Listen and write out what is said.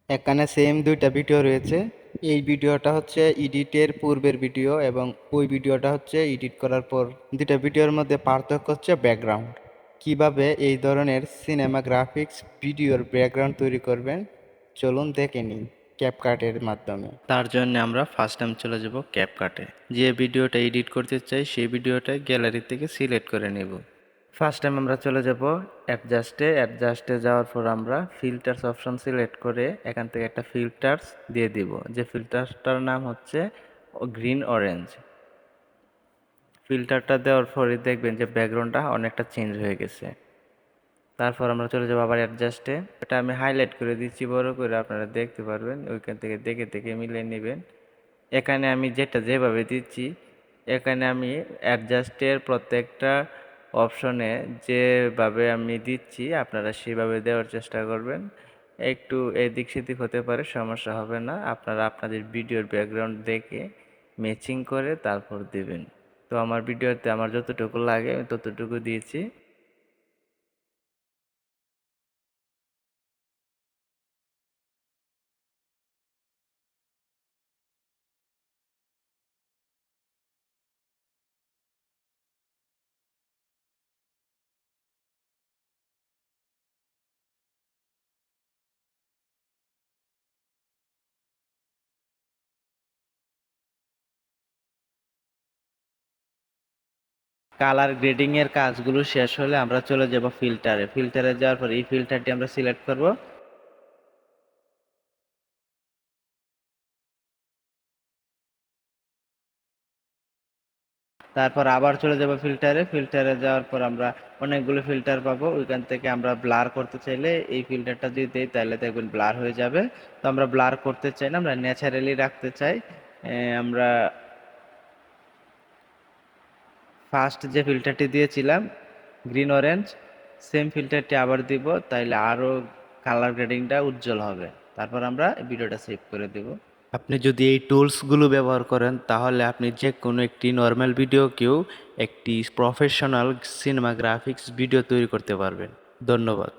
এখানে সেম দুইটা ভিডিও রয়েছে। এই ভিডিওটা হচ্ছে এডিটের পূর্বের ভিডিও এবং ওই ভিডিওটা হচ্ছে এডিট করার পর। দুইটা ভিডিওর মধ্যে পার্থক্য হচ্ছে ব্যাকগ্রাউন্ড। কিভাবে এই ধরনের সিনেমা গ্রাফিক্স ভিডিওর ব্যাকগ্রাউন্ড তৈরি করবেন চলুন দেখে নিই ক্যাপকাটের মাধ্যমে। তার জন্য আমরা ফার্স্ট টাইম চলে যাব ক্যাপকাটে। যে ভিডিওটা এডিট করতে চাই সেই ভিডিওটা গ্যালারি থেকে সিলেক্ট করে নেব। ফার্স্ট টাইম আমরা চলে যাব অ্যাডজাস্টে যাওয়ার পর আমরা ফিল্টার্স অপশন সিলেক্ট করে এখান থেকে একটা ফিল্টার্স দিয়ে দিব, যে ফিল্টারটার নাম হচ্ছে গ্রিন অরেঞ্জ। ফিল্টারটা দেওয়ার পরে দেখবেন যে ব্যাকগ্রাউন্ডটা অনেকটা চেঞ্জ হয়ে গেছে। তারপর আমরা চলে যাবো আবার অ্যাডজাস্টে। এটা আমি হাইলাইট করে দিচ্ছি বড় করে, আপনারা দেখতে পারবেন, ওইখান থেকে দেখে দেখে মিলিয়ে নেবেন। এখানে আমি যেভাবে দিচ্ছি, এখানে আমি অ্যাডজাস্টের প্রত্যেকটা অপশনে যেভাবে আমি দিচ্ছি আপনারা সেভাবে দেওয়ার চেষ্টা করবেন। একটু এদিক সেদিক হতে পারে, সমস্যা হবে না। আপনারা আপনাদের ভিডিওর ব্যাকগ্রাউন্ড দেখে ম্যাচিং করে তারপর দেবেন। তো আমার ভিডিওতে আমার যতটুকু লাগে আমি ততটুকু দিয়েছি। কালার গ্রেডিং এর কাজগুলো শেষ হলে আমরা চলে যাব ফিল্টারে যাওয়ার পর এই ফিল্টারটি আমরা সিলেক্ট করব। তারপর আবার চলে যাব ফিল্টারে যাওয়ার পর আমরা অনেকগুলো ফিল্টার পাবো, ওইখান থেকে আমরা ব্লার করতে চাইলে এই ফিল্টারটা যদি দেই তাহলে দেখবেন ব্লার হয়ে যাবে। তো আমরা ব্লার করতে চাই না, আমরা ন্যাচারালি রাখতে চাই। আমরা ফার্স্ট যে ফিল্টারটি দিয়েছিলাম গ্রিন অরেঞ্জ, সেম ফিল্টারটি আবার দিব, তাইলে আরও কালার গ্রেডিংটা উজ্জ্বল হবে। তারপর আমরা ভিডিওটা সেভ করে দেব। আপনি যদি এই টুলসগুলো ব্যবহার করেন তাহলে আপনি যে কোনো একটি নর্মাল ভিডিওকেও একটি প্রফেশনাল সিনেমা গ্রাফিক্স ভিডিও তৈরি করতে পারবেন। ধন্যবাদ।